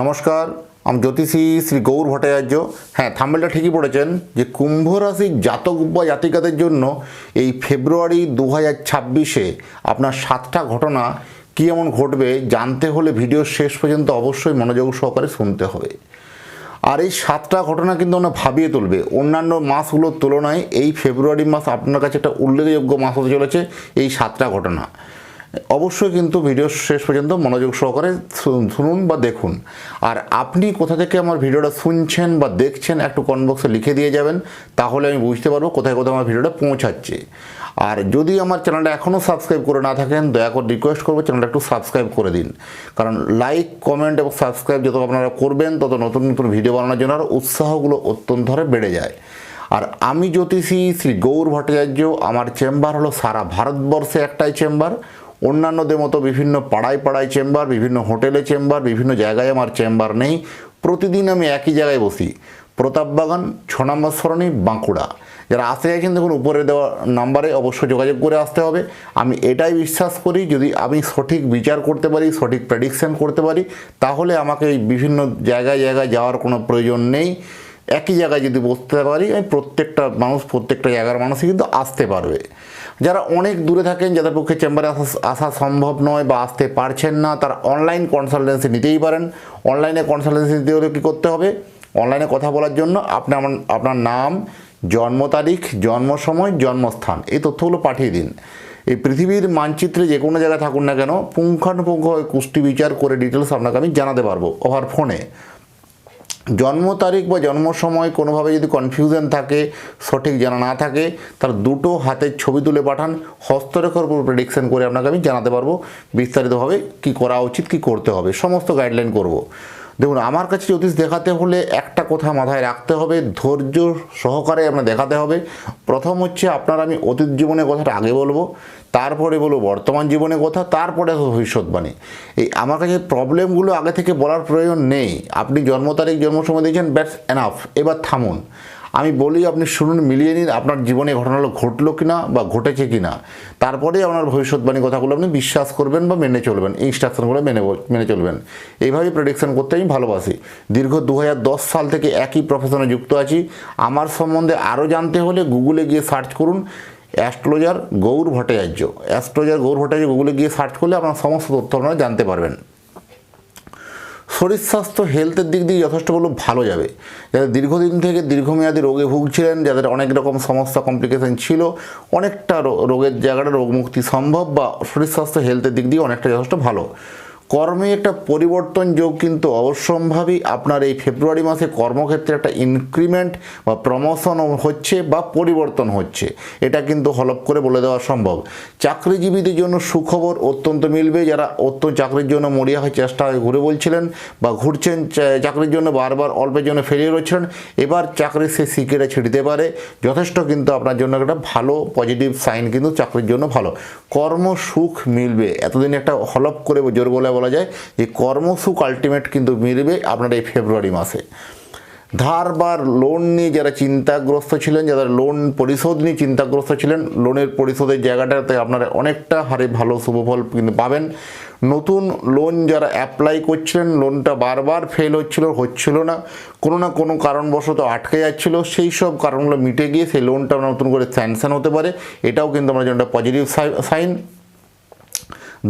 নমস্কার, আমি জ্যোতিষী শ্রী গৌর ভট্টাচার্য। হ্যাঁ, থাম্বনেলটা ঠিকই পড়েছেন যে কুম্ভ রাশির জাতক বা জাতিকাদের জন্য এই ফেব্রুয়ারি 2026-এ আপনার 7টা ঘটনা কী এমন ঘটবে জানতে হলে ভিডিওর শেষ পর্যন্ত অবশ্যই মনোযোগ সহকারে শুনতে হবে। আর এই 7টা ঘটনা কিন্তু আমরা ভাবিয়ে তুলবে। অন্যান্য মাসগুলোর তুলনায় এই ফেব্রুয়ারি মাস আপনার কাছে একটা উল্লেখযোগ্য মাস হতে চলেছে এই 7টা ঘটনা। অবশ্যই কিন্তু ভিডিও শেষ পর্যন্ত মনোযোগ সহকারে শুনুন বা দেখুন। আর আপনি কোথা থেকে আমার ভিডিওটা শুনছেন বা দেখছেন একটু কমেন্ট বক্সে লিখে দিয়ে যাবেন, তাহলে আমি বুঝতে পারবো কোথায় কোথায় আমার ভিডিওটা পৌঁছাচ্ছে। আর যদি আমার চ্যানেলটা এখনও সাবস্ক্রাইব করে না থাকেন, দয়া করে রিকোয়েস্ট করবো চ্যানেলটা একটু সাবস্ক্রাইব করে দিন। কারণ লাইক, কমেন্ট এবং সাবস্ক্রাইব যত আপনারা করবেন তত নতুন নতুন ভিডিও বানানোর জন্য আর উৎসাহগুলো অত্যন্ত হারে বেড়ে যায়। আর আমি জ্যোতিষী শ্রী গৌর ভট্টাচার্য, আমার চেম্বার হলো সারা ভারতবর্ষে একটাই চেম্বার। অন্যান্যদের মতো বিভিন্ন পাড়ায় পাড়ায় চেম্বার, বিভিন্ন হোটেলে চেম্বার, বিভিন্ন জায়গায় আমার চেম্বার নেই। প্রতিদিন আমি একই জায়গায় বসি, প্রতাপবাগান, 6 নম্বর সরণি, বাঁকুড়া। যারা আসতে চাইছেন দেখুন উপরে দেওয়া নাম্বারে অবশ্যই যোগাযোগ করে আসতে হবে। আমি এটাই বিশ্বাস করি, যদি আমি সঠিক বিচার করতে পারি, সঠিক প্রেডিকশন করতে পারি, তাহলে আমাকে এই বিভিন্ন জায়গায় জায়গায় যাওয়ার কোনো প্রয়োজন নেই। একই জায়গায় যদি বসতে পারি, আমি প্রত্যেকটা জায়গার মানুষই কিন্তু আসতে পারবে। যারা অনেক দূরে থাকেন, যাদের পক্ষে চেম্বারে আসা সম্ভব নয় বা আসতে পারছেন না, তারা অনলাইন কনসালটেন্সি নিতেই পারেন। অনলাইনে কনসালটেন্সি নিতে হলে কী করতে হবে? অনলাইনে কথা বলার জন্য আপনার নাম, জন্ম তারিখ, জন্ম সময়, জন্মস্থান এই তথ্যগুলো পাঠিয়ে দিন। এই পৃথিবীর মানচিত্রে যে কোনো জায়গায় থাকুন না কেন, পুঙ্খানুপুঙ্খ কুষ্টি বিচার করে ডিটেলস আপনাকে আমি জানাতে পারবো ওভার ফোনে। জন্ম তারিখ বা জন্ম সময় কোনোভাবে যদি কনফিউশন থাকে, সঠিক জানা না থাকে, তার দুটো হাতের ছবি তুলে পাঠান। হস্তরেখার উপর প্রেডিকশন করে আপনাকে আমি জানাতে পারবো বিস্তারিতভাবে কী করা উচিত, কী করতে হবে, সমস্ত গাইডলাইন করব। দেখুন, আমার কাছে জ্যোতিষ দেখাতে হলে একটা কথা মাথায় রাখতে হবে, ধৈর্য সহকারে আপনার দেখাতে হবে। প্রথম হচ্ছে আপনার আমি অতীত জীবনের কথাটা আগে বলবো, তারপরে বলবো বর্তমান জীবনের কথা, তারপরে ভবিষ্যৎবাণী। এই আমার কাছে প্রবলেমগুলো আগে থেকে বলার প্রয়োজন নেই। আপনি জন্ম তারিখ, জন্ম সময় দিয়েছেন, ব্যাটস এনাফ, এবার থামুন। আমি বলি আপনি শুনুন, মিলিয়ে নিন আপনার জীবনে ঘটনাগুলো ঘটলো কিনা বা ঘটেছে কিনা, তারপরে আপনার ভবিষ্যৎবাণী কথাগুলো আপনি বিশ্বাস করবেন বা মেনে চলবেন, ইনস্ট্রাকশনগুলো মেনে চলবেন। এইভাবেই প্রেডিকশন করতে আমি ভালোবাসি। দীর্ঘ 2010 সাল থেকে একই প্রফেশনে যুক্ত আছি। আমার সম্বন্ধে আরও জানতে হলে গুগলে গিয়ে সার্চ করুন অ্যাস্ট্রোলজার গৌর ভট্টাচার্য। অ্যাস্ট্রোলজার গৌর ভট্টাচার্য গুগলে গিয়ে সার্চ করলে আপনার সমস্ত তথ্য আপনারা জানতে পারবেন। শরীর স্বাস্থ্য, হেলথের দিক দিয়ে যথেষ্ট ভালো যাবে। যাদের দীর্ঘদিন থেকে দীর্ঘমেয়াদী রোগে ভুগছিলেন, যাদের অনেক রকম সমস্যা কমপ্লিকেশন ছিল, অনেকটা রোগের জায়গাটা রোগমুক্তি সম্ভব, বা শরীর স্বাস্থ্য হেলথের দিক দিয়ে অনেকটা যথেষ্ট ভালো। কর্মে একটা পরিবর্তন যোগ কিন্তু অবশ্যম্ভাবী। আপনার এই ফেব্রুয়ারি মাসে কর্মক্ষেত্রে একটা ইনক্রিমেন্ট বা প্রমোশন হচ্ছে বা পরিবর্তন হচ্ছে, এটা কিন্তু হলপ করে বলে দেওয়া সম্ভব। চাকরিজীবীদের জন্য সুখবর অত্যন্ত মিলবে। যারা চাকরির জন্য মরিয়া হয়ে চেষ্টা ঘুরে বলছিলেন বা ঘুরছেন চাকরির জন্য, বারবার অল্পের জন্য ফেলিয়ে রয়েছিলেন, এবার চাকরির সে সিকেটা ছিঁড়তে পারে। যথেষ্ট কিন্তু আপনার জন্য একটা ভালো পজিটিভ সাইন, কিন্তু চাকরির জন্য ভালো। কর্মসুখ মিলবে। এতদিন একটা হলপ করে জোর বলা যায় যে কর্মসুখ আলটিমেট কিন্তু মিলবে আপনার এই ফেব্রুয়ারি মাসে। ধার বা লোন নিয়ে যারা চিন্তাগ্রস্ত ছিলেন, যারা লোন পরিশোধ নিয়ে চিন্তাগ্রস্ত ছিলেন, লোনের পরিশোধের জায়গাটাতে আপনারা অনেকটা হারে ভালো শুভফল কিন্তু পাবেন। নতুন লোন যারা অ্যাপ্লাই করছিলেন, লোনটা বারবার ফেল হচ্ছিল না, কোনো কারণবশত আটকে যাচ্ছিল, সেই সব কারণগুলো মিটে গিয়ে সেই লোনটা নতুন করে স্যাংশন হতে পারে। এটাও কিন্তু আমার জন্য একটা পজিটিভ সাইন।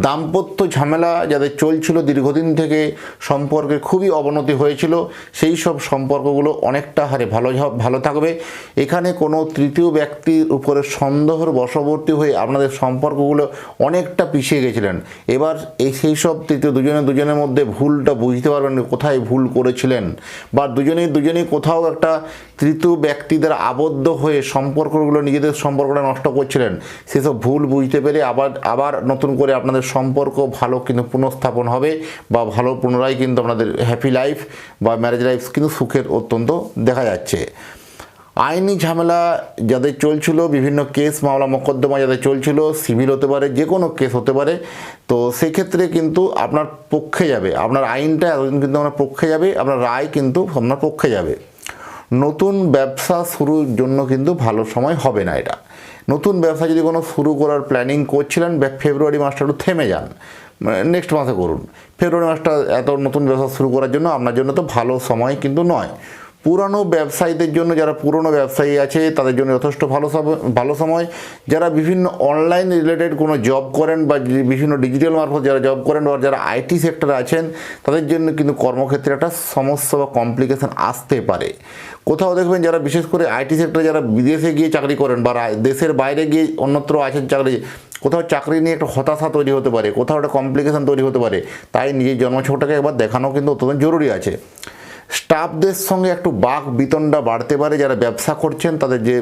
দাম্পত্য ঝামেলা যাদের চলছিল দীর্ঘদিন থেকে, সম্পর্কে খুবই অবনতি হয়েছিল, সেই সব সম্পর্কগুলো অনেকটা হারে ভালো থাকবে। এখানে কোনো তৃতীয় ব্যক্তির উপরে সন্দেহের বশবর্তী হয়ে আপনাদের সম্পর্কগুলো অনেকটা পিছিয়ে গেছিলেন। এবার সেই সব তৃতীয় দুজনের মধ্যে ভুলটা বুঝতে পারবেন কোথায় ভুল করেছিলেন, বা দুজনেই কোথাও একটা তৃতীয় ব্যক্তি দ্বারা আবদ্ধ হয়ে সম্পর্কগুলো, নিজেদের সম্পর্কটা নষ্ট করছিলেন। সেসব ভুল বুঝতে পেরে আবার নতুন করে আপনাদের সম্পর্ক ভালো কিন্তু পুনঃস্থাপন হবে, বা ভালো পুনরায় কিন্তু আপনাদের হ্যাপি লাইফ বা ম্যারেজ লাইফ কিন্তু সুখের অত্যন্ত দেখা যাচ্ছে। আইনি ঝামেলা যাদের চলছিল, বিভিন্ন কেস মামলা মোকদ্দমা যাদের চলছিল, সিভিল হতে পারে, যে কোনো কেস হতে পারে, তো সেক্ষেত্রে কিন্তু আপনার পক্ষে যাবে। আপনার আইনটা এতদিন কিন্তু আপনার পক্ষে যাবে, আপনার রায় কিন্তু আপনার পক্ষে যাবে। নতুন ব্যবসা শুরুর জন্য কিন্তু ভালো সময় হবে না। এটা নতুন ব্যবসা যদি কোনো শুরু করার প্ল্যানিং করছিলেন, ফেব্রুয়ারি মাসটা একটু থেমে যান, নেক্সট মাসে করুন। ফেব্রুয়ারি মাসটা এত নতুন ব্যবসা শুরু করার জন্য আপনার জন্য তো ভালো সময় কিন্তু নয়। পুরানো ব্যবসায়ীদের জন্য, যারা পুরনো ব্যবসায়ী আছে তাদের জন্য যথেষ্ট ভালো সময়। যারা বিভিন্ন অনলাইন রিলেটেড কোনো জব করেন বা বিভিন্ন ডিজিটাল মারফত যারা জব করেন বা যারা আইটি সেক্টরে আছেন তাদের জন্য কিন্তু কর্মক্ষেত্রে একটা সমস্যা বা কমপ্লিকেশান আসতে পারে। কোথাও দেখবেন যারা বিশেষ করে আইটি সেক্টরে যারা বিদেশে গিয়ে চাকরি করেন বা দেশের বাইরে গিয়ে অন্যত্র আছেন চাকরি, কোথাও চাকরি নিয়ে একটা হতাশা তৈরি হতে পারে, কোথাও একটা কমপ্লিকেশান তৈরি হতে পারে। তাই নিজের জন্মছকটাকে একবার দেখানো কিন্তু অত্যন্ত জরুরি আছে। স্টাফদের সঙ্গে একটু বাক বিতণ্ডা বাড়তে পারে। যারা ব্যবসা করছেন তাদের যে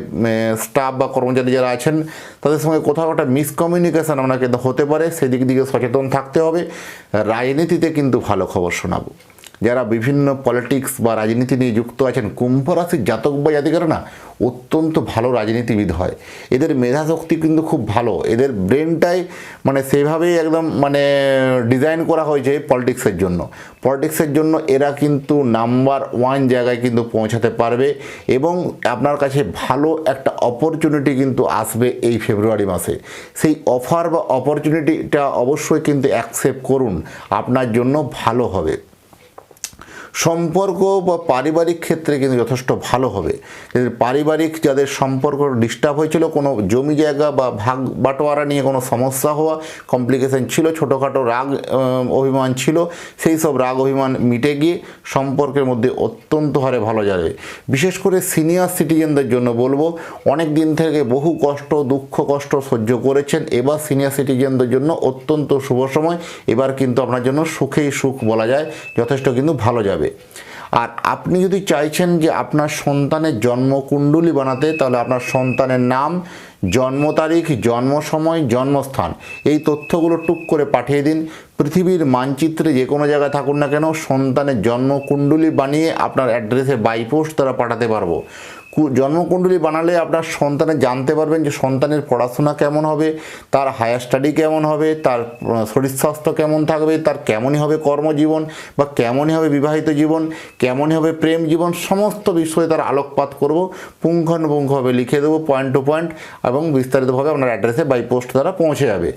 স্টাফ বা কর্মচারী যারা আছেন তাদের সঙ্গে কোথাও একটা মিসকমিউনিকেশান আপনাকে হতে পারে, সেদিক দিকে সচেতন থাকতে হবে। রাজনীতিতে কিন্তু ভালো খবর শোনাবো। যারা বিভিন্ন পলিটিক্স বা রাজনীতি নিয়ে যুক্ত আছেন, কুম্ভ রাশির জাতক বা জাতিকারা না অত্যন্ত ভালো রাজনীতিবিদ হয়। এদের মেধাশক্তি কিন্তু খুব ভালো, এদের ব্রেনটাই মানে সেভাবেই একদম মানে ডিজাইন করা হয়েছে পলিটিক্সের জন্য এরা কিন্তু নাম্বার 1 জায়গায় কিন্তু পৌঁছাতে পারবে এবং আপনার কাছে ভালো একটা অপরচুনিটি কিন্তু আসবে এই ফেব্রুয়ারি মাসে। সেই অফার বা অপরচুনিটিটা অবশ্যই কিন্তু অ্যাকসেপ্ট করুন, আপনার জন্য ভালো হবে। সম্পর্ক বা পারিবারিক ক্ষেত্রে কিন্তু যথেষ্ট ভালো হবে। পারিবারিক যাদের সম্পর্ক ডিস্টার্ব হয়েছিল, কোনো জমি জায়গা বা ভাগ বাটোয়ারা নিয়ে কোনো সমস্যা হওয়া, কমপ্লিকেশন ছিল, ছোটোখাটো রাগ অভিমান ছিল, সেই সব রাগ অভিমান মিটে গিয়ে সম্পর্কের মধ্যে অত্যন্ত হারে ভালো যাবে। বিশেষ করে সিনিয়র সিটিজেনদের জন্য বলবো, অনেক দিন থেকে বহু কষ্ট দুঃখ কষ্ট সহ্য করেছেন, এবার সিনিয়র সিটিজেনদের জন্য অত্যন্ত শুভ সময়। এবার কিন্তু আপনার জন্য সুখেই সুখ বলা যায়, যথেষ্ট কিন্তু ভালো যাবে। আর আপনি যদি চাইছেন যে আপনার সন্তানের জন্মকুণ্ডলী বানাতে, তাহলে আপনার সন্তানের নাম, জন্ম তারিখ, জন্ম সময়, জন্মস্থান এই তথ্যগুলো টুক করে পাঠিয়ে দিন। পৃথিবীর মানচিত্রে যে কোনো জায়গায় থাকুন না কেন, সন্তানের জন্মকুণ্ডলী বানিয়ে আপনার অ্যাড্রেসে বাই পোস্ট দ্বারা পাঠাতে পারবো। জন্মকুণ্ডলী বানালে আপনার সন্তানের জানতে পারবেন যে সন্তানের পড়াশোনা কেমন হবে, তার হায়ার স্টাডি কেমন হবে, তার শরীর স্বাস্থ্য কেমন থাকবে, তার কেমনই হবে কর্মজীবন বা কেমনই হবে বিবাহিত জীবন, কেমনই হবে প্রেম জীবন, সমস্ত বিষয়ে তার আলোকপাত করব, পুঙ্খানুপুঙ্খভাবে লিখে দেবো পয়েন্ট টু পয়েন্ট এবং বিস্তারিতভাবে আপনার অ্যাড্রেসে বাই পোস্ট দ্বারা পৌঁছে যাবে।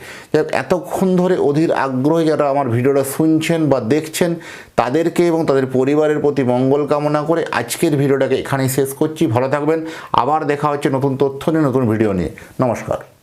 এতক্ষণ ধরে অধীর আগ্রহে যারা আমার ভিডিওটা শুনছেন বা দেখছেন তাদেরকে এবং তাদের পরিবারের প্রতি মঙ্গল কামনা করে আজকের ভিডিওটাকে এখানেই শেষ করছি। ভালো থাকবেন, আবার দেখা হচ্ছে নতুন তথ্য নিয়ে, নতুন ভিডিও নিয়ে। নমস্কার।